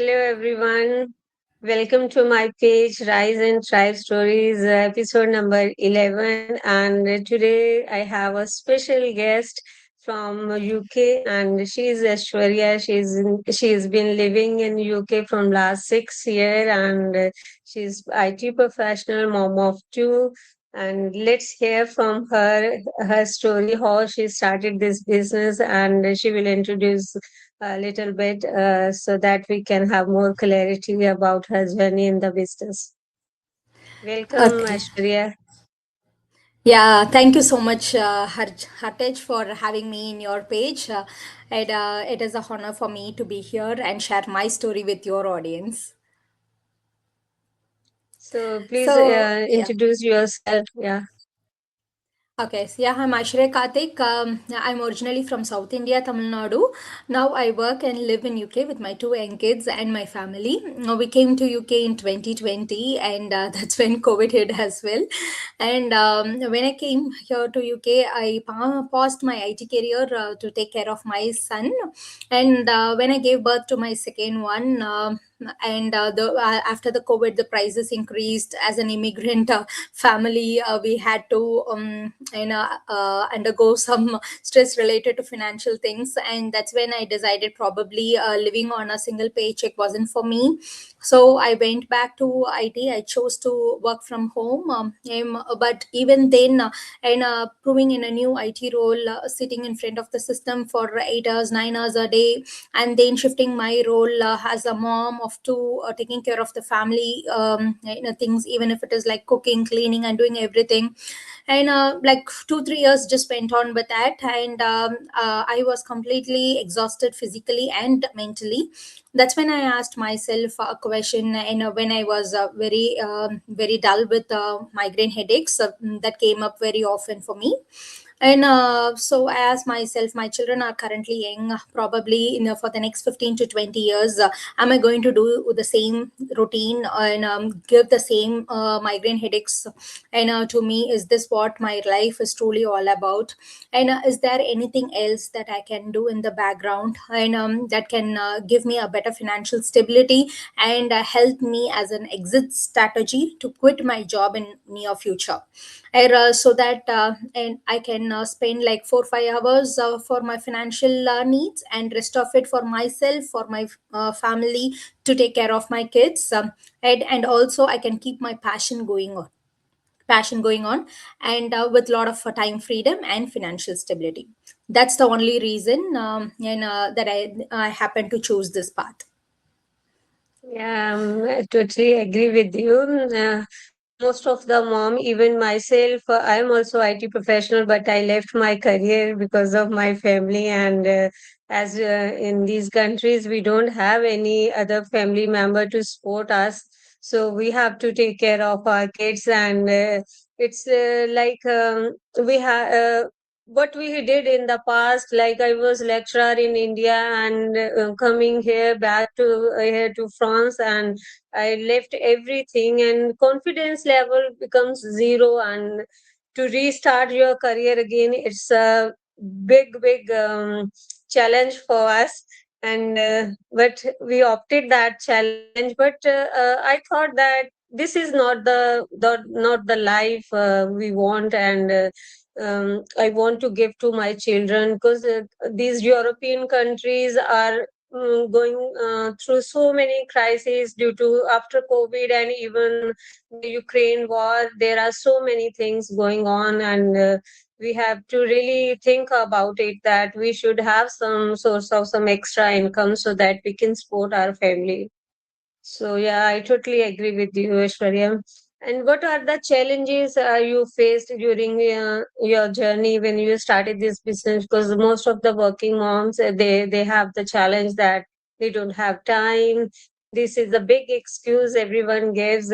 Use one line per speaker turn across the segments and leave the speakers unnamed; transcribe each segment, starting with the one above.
Hello, everyone. Welcome to my page, Rise and Thrive Stories, episode number 11. And today I have a special guest from UK, and she's Aishwarya. She's been living in UK from last 6 years, and she's IT professional, mom of two. And let's hear from her story, how she started this business, and she will introduce a little bit so that we can have more clarity about her journey in the business. Welcome,
Okay.
Ashwarya.
Yeah, thank you so much, Hartej, for having me in your page. It is a honor for me to be here and share my story with your audience.
So please
So, yeah.
introduce yourself. Yeah.
Okay, so yeah, I'm Ashray Karthik. I'm originally from South India, Tamil Nadu. Now I work and live in UK with my two young kids and my family. We came to UK in 2020, and that's when COVID hit as well. And when I came here to UK, I paused my IT career to take care of my son. And when I gave birth to my second one, and after the COVID, the prices increased. As an immigrant family, we had to undergo some stress related to financial things, and that's when I decided probably living on a single paycheck wasn't for me. So I went back to IT. I chose to work from home, but even then, and proving in a new IT role, sitting in front of the system for 8 hours, 9 hours a day, and then shifting my role as a mom of two, taking care of the family, things, even if it is like cooking, cleaning, and doing everything. And like 2 3 years just went on with that, and I was completely exhausted physically and mentally. That's when I asked myself a question, and when I was very dull with migraine headaches that came up very often for me. And so I asked myself, my children are currently young, probably for the next 15 to 20 years, am I going to do the same routine and give the same migraine headaches? And to me, is this what my life is truly all about? And is there anything else that I can do in the background, and that can give me a better financial stability and help me as an exit strategy to quit my job in near future? So that and I can spend like 4 5 hours for my financial needs, and rest of it for myself, for my family, to take care of my kids, and also I can keep my passion going on, and with a lot of time freedom and financial stability. That's the only reason, and that I happen to choose this path.
Yeah, I totally agree with you. Most of the mom, even myself, I'm also IT professional, but I left my career because of my family. And as in these countries, we don't have any other family member to support us, so we have to take care of our kids. And it's like we have. What we did in the past, like I was lecturer in India, and coming here back to here to France, and I left everything, and confidence level becomes zero. And to restart your career again, it's a big challenge for us. And but we opted that challenge. But I thought that this is not the life we want. And I want to give to my children, because these European countries are going through so many crises due to after COVID, and even the Ukraine war. There are so many things going on, and we have to really think about it, that we should have some source of some extra income so that we can support our family. So yeah, I totally agree with you, Aishwarya. And what are the challenges you faced during your journey when you started this business? Because most of the working moms, they have the challenge that they don't have time. This is a big excuse everyone gives.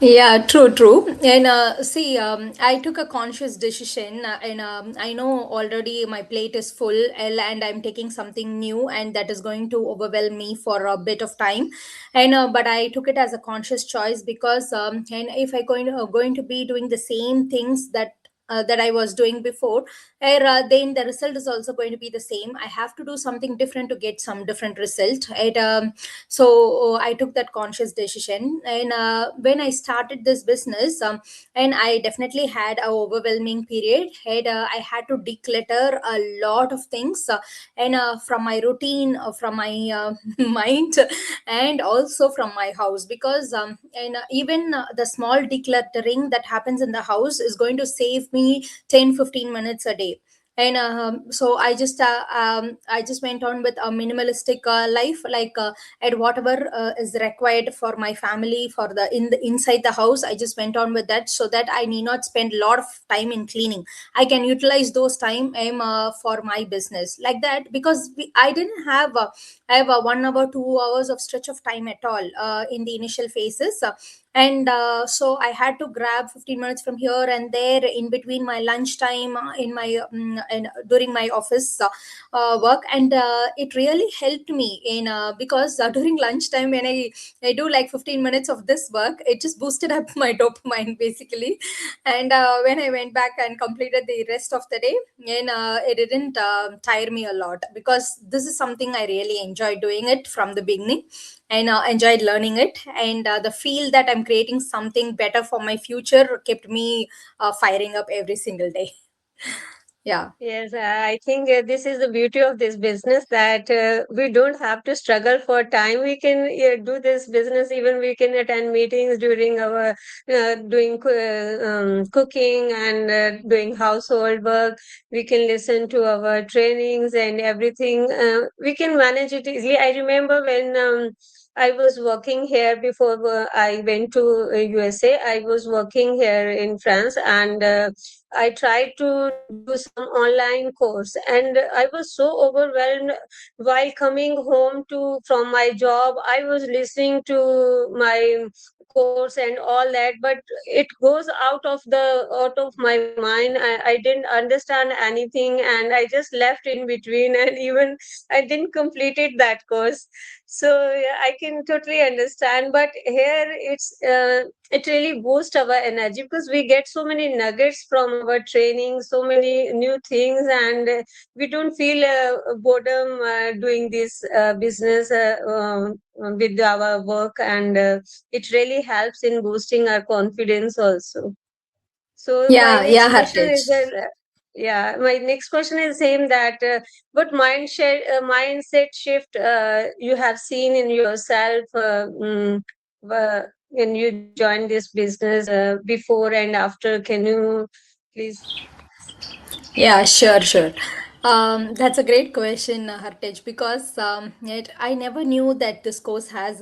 Yeah, true. And see, I took a conscious decision, and I know already my plate is full, and I'm taking something new, and that is going to overwhelm me for a bit of time. And but I took it as a conscious choice, because and if I going to be doing the same things that I was doing before, then the result is also going to be the same. I have to do something different to get some different result. So I took that conscious decision, and when I started this business, and I definitely had a overwhelming period. I had to declutter a lot of things, and from my routine, from my mind, and also from my house, because and even the small decluttering that happens in the house is going to save me 10-15 minutes a day. And I just went on with a minimalistic life, like and whatever is required for my family, for the inside the house, I just went on with that, so that I need not spend a lot of time in cleaning. I can utilize those time for my business, like that, because I didn't have I have a 1 hour 2 hours of stretch of time at all in the initial phases. And so I had to grab 15 minutes from here and there in between my lunchtime, in my and during my office work. And it really helped me in because during lunchtime, when I do like 15 minutes of this work, it just boosted up my dopamine basically. And when I went back and completed the rest of the day, and it didn't tire me a lot, because this is something I really enjoyed doing it from the beginning, and enjoyed learning it. And the feel that I'm creating something better for my future kept me firing up every single day. Yeah.
Yes, I think this is the beauty of this business, that we don't have to struggle for time. We can do this business, even we can attend meetings during our doing cooking and doing household work. We can listen to our trainings and everything. We can manage it easily. I remember when I was working here before I went to USA. I was working here in France, and I tried to do some online course, and I was so overwhelmed while coming home to from my job. I was listening to my course and all that, but it goes out of my mind. I didn't understand anything, and I just left in between, and even I didn't completed that course. So yeah, I can totally understand. But here it really boosts our energy, because we get so many nuggets from our training, so many new things, and we don't feel boredom doing this business with our work, and it really helps in boosting our confidence also. So my
Yeah,
next
yeah,
question is
Hartaj.
yeah, my next question is same, that what mindset shift you have seen in yourself when you joined this business, before and after? Can you please?
Yeah, sure, sure. That's a great question, Hartej, because I never knew that this course has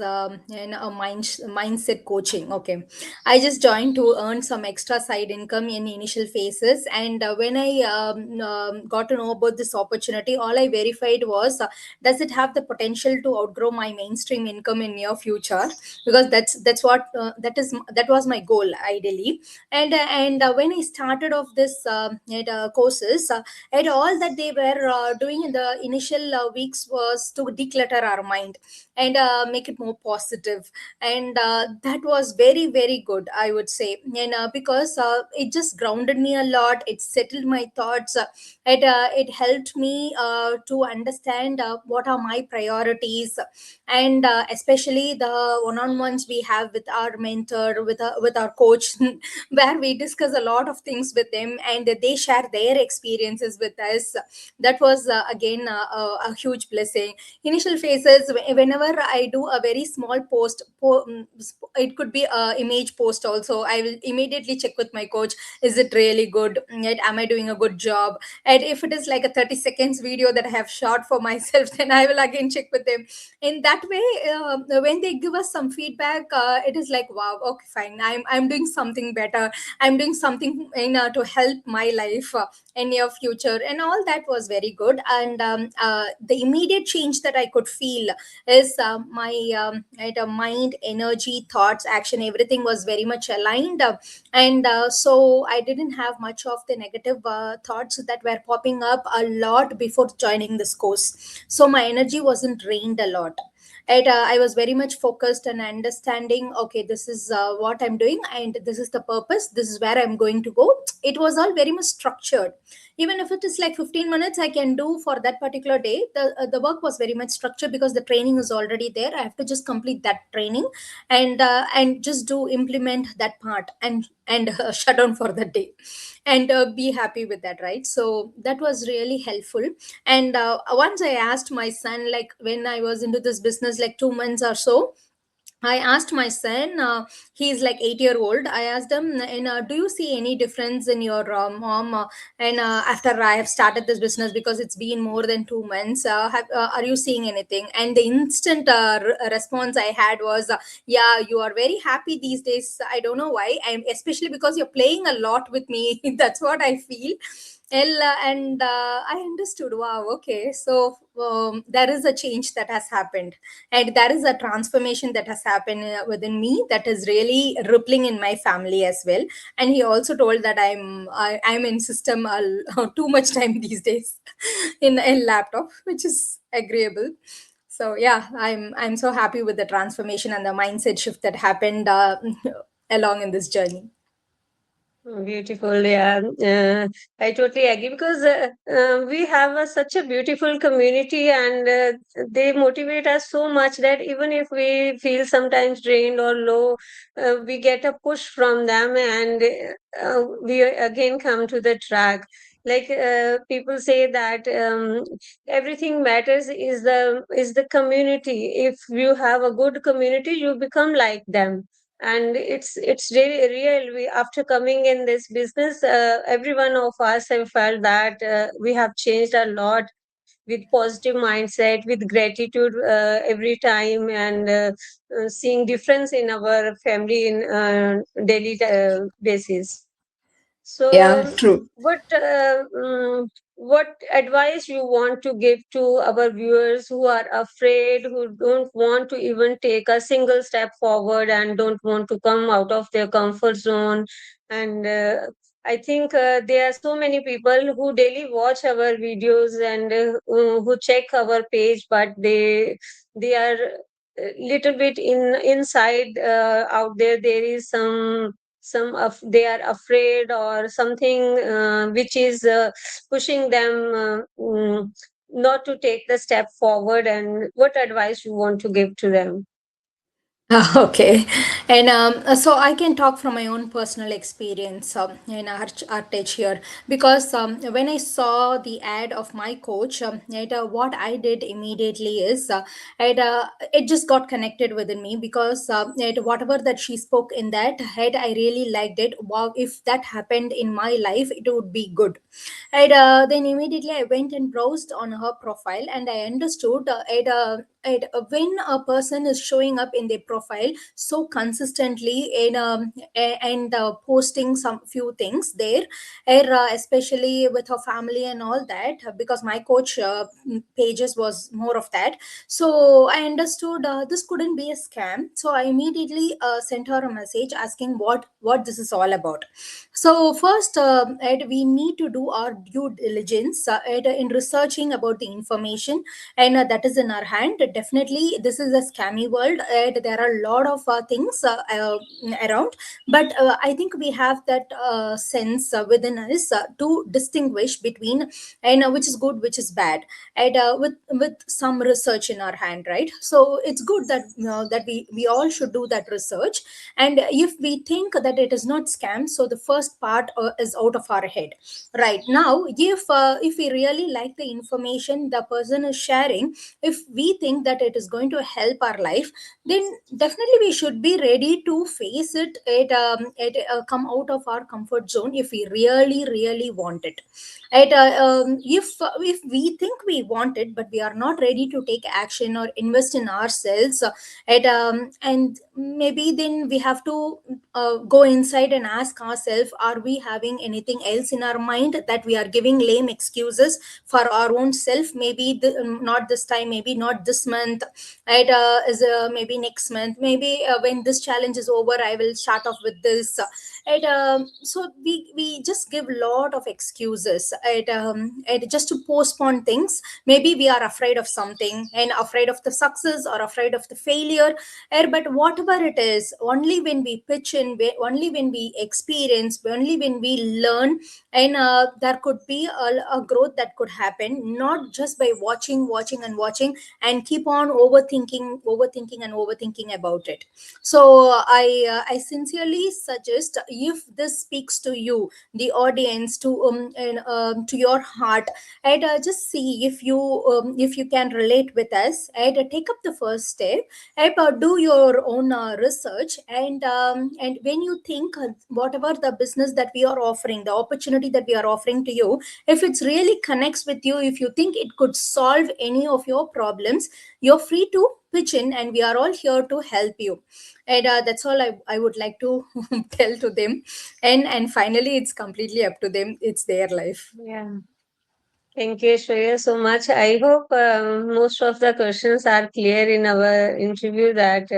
mindset coaching. Okay, I just joined to earn some extra side income in initial phases, and when I got to know about this opportunity, all I verified was, does it have the potential to outgrow my mainstream income in near future? Because that's what that was my goal ideally. And when I started off this courses, and all that they were doing in the initial weeks was to declutter our mind and make it more positive. And that was very very good, I would say. And because it just grounded me a lot, it settled my thoughts. It helped me to understand what are my priorities. And especially the one-on-ones we have with our mentor, with our coach, where we discuss a lot of things with them, and they share their experiences with us. That was again a huge blessing. Initial phases, whenever I do a very small it could be a image post also, I will immediately check with my coach, is it really good? Am I doing a good job? And if it is like a 30 seconds video that I have shot for myself, then I will again check with them. In that way, when they give us some feedback, it is like, wow, okay, fine, I'm doing something better. I'm doing something to help my life in near future. And all that was very good. And the immediate change that I could feel is my mind, energy, thoughts, action, everything was very much aligned. And so I didn't have much of the negative thoughts that were popping up a lot before joining this course. So my energy wasn't drained a lot. I was very much focused on understanding, okay, this is what I'm doing, and this is the purpose, this is where I'm going to go. It was all very much structured. even if it is like 15 minutes I can do for that particular day. The work was very much structured because the training is already there. I have to just complete that training and just do implement that part and shut down for the day and be happy with that, right? So that was really helpful. And once I asked my son, like when I was into this business like 2 months or so, I asked my son, he's like 8-year-old. I asked him, do you see any difference in your mom? And after I have started this business, because it's been more than 2 months, are you seeing anything? And the instant response I had was, yeah, you are very happy these days. I don't know why. And especially because you're playing a lot with me. That's what I feel. And I understood, wow, okay, so there is a change that has happened, and there is a transformation that has happened within me, that is really rippling in my family as well. And he also told that I'm in system too much time these days in laptop, which is agreeable. So yeah, I'm so happy with the transformation and the mindset shift that happened along in this journey.
Beautiful, yeah. I totally agree because we have such a beautiful community, and they motivate us so much that even if we feel sometimes drained or low, we get a push from them, and we again come to the track. Like people say that everything matters is the community. If you have a good community, you become like them, and it's really real. We, after coming in this business, every one of us have felt that we have changed a lot, with positive mindset, with gratitude every time, and seeing difference in our family in daily basis. So,
Yeah, true.
what advice you want to give to our viewers who are afraid, who don't want to even take a single step forward, and don't want to come out of their comfort zone? And I think there are so many people who daily watch our videos and who check our page, but they are little bit inside out there. There is some of they are afraid or something which is pushing them not to take the step forward, and what advice you want to give to them?
Okay, and so I can talk from my own personal experience in Artech here, because when I saw the ad of my coach, what I did immediately is it just got connected within me, because whatever that she spoke in that head, I really liked it. Wow, if that happened in my life, it would be good. And then immediately I went and browsed on her profile, and I understood when a person is showing up in their profile so consistently and posting some few things there, especially with her family and all that, because my coach pages was more of that. So I understood this couldn't be a scam. So I immediately sent her a message asking what this is all about. So first, Ed, we need to do our due diligence in researching about the information, and that is in our hand. Definitely, this is a scammy world. There are a lot of things around, but I think we have that sense within us to distinguish between, and which is good, which is bad, and with some research in our hand, right? So it's good that that we all should do that research. And if we think that it is not scam, so the first part is out of our head. Right now, if we really like the information the person is sharing, if we think that it is going to help our life, then definitely we should be ready to face it come out of our comfort zone if we really want it. If we think we want it, but we are not ready to take action or invest in ourselves, and maybe then we have to go inside and ask ourselves, are we having anything else in our mind that we are giving lame excuses for our own self? Maybe not this time, maybe not this month, right? Is maybe next month, and maybe when this challenge is over, I will start off with this. So we just give lot of excuses, and just to postpone things. Maybe we are afraid of something, and afraid of the success or afraid of the failure. But whatever it is, only when we pitch in, only when we experience, only when we learn, and there could be a growth that could happen, not just by watching and watching, and keep on overthinking and overthinking about it. So I sincerely suggest, if this speaks to you, the audience, to your heart, and just see if you can relate with us, and take up the first step, and do your own research, and when you think, whatever the business that we are offering, the opportunity that we are offering to you, if it's really connects with you, if you think it could solve any of your problems, you're free to pitch in, and we are all here to help you. And that's all I would like to tell to them. And finally, it's completely up to them, it's their life.
Yeah. Thank you, Shreya, so much. I hope most of the questions are clear in our interview, that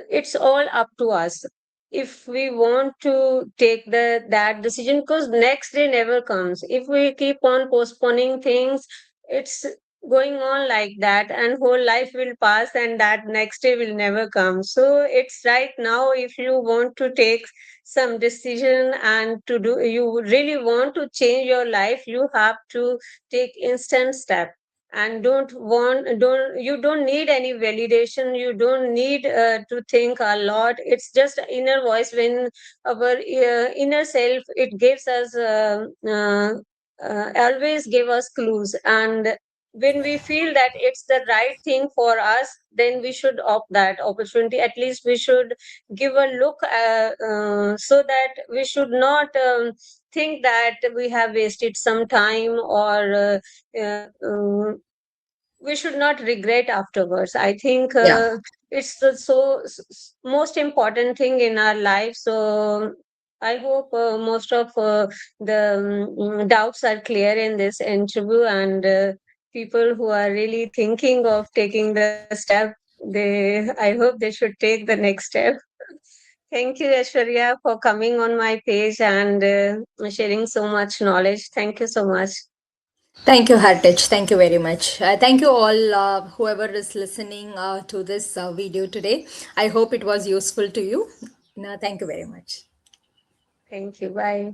it's all up to us if we want to take that decision, because next day never comes. If we keep on postponing things, it's going on like that, and whole life will pass, and that next day will never come. So it's right now, if you want to take some decision and to do, you really want to change your life, you have to take instant step, and don't need any validation, you don't need to think a lot. It's just inner voice. When our inner self, it gives us always give us clues, and when we feel that it's the right thing for us, then we should opt that opportunity. At least we should give a look, so that we should not think that we have wasted some time, or we should not regret afterwards. I think
Yeah.
it's the most important thing in our life. So I hope most of the doubts are clear in this interview, and people who are really thinking of taking the step, I hope they should take the next step. Thank you, Aishwarya, for coming on my page and sharing so much knowledge. Thank you so much.
Thank you, Hartich. Thank you very much. Thank you all, whoever is listening to this video today. I hope it was useful to you. No, thank you very much.
Thank you. Bye.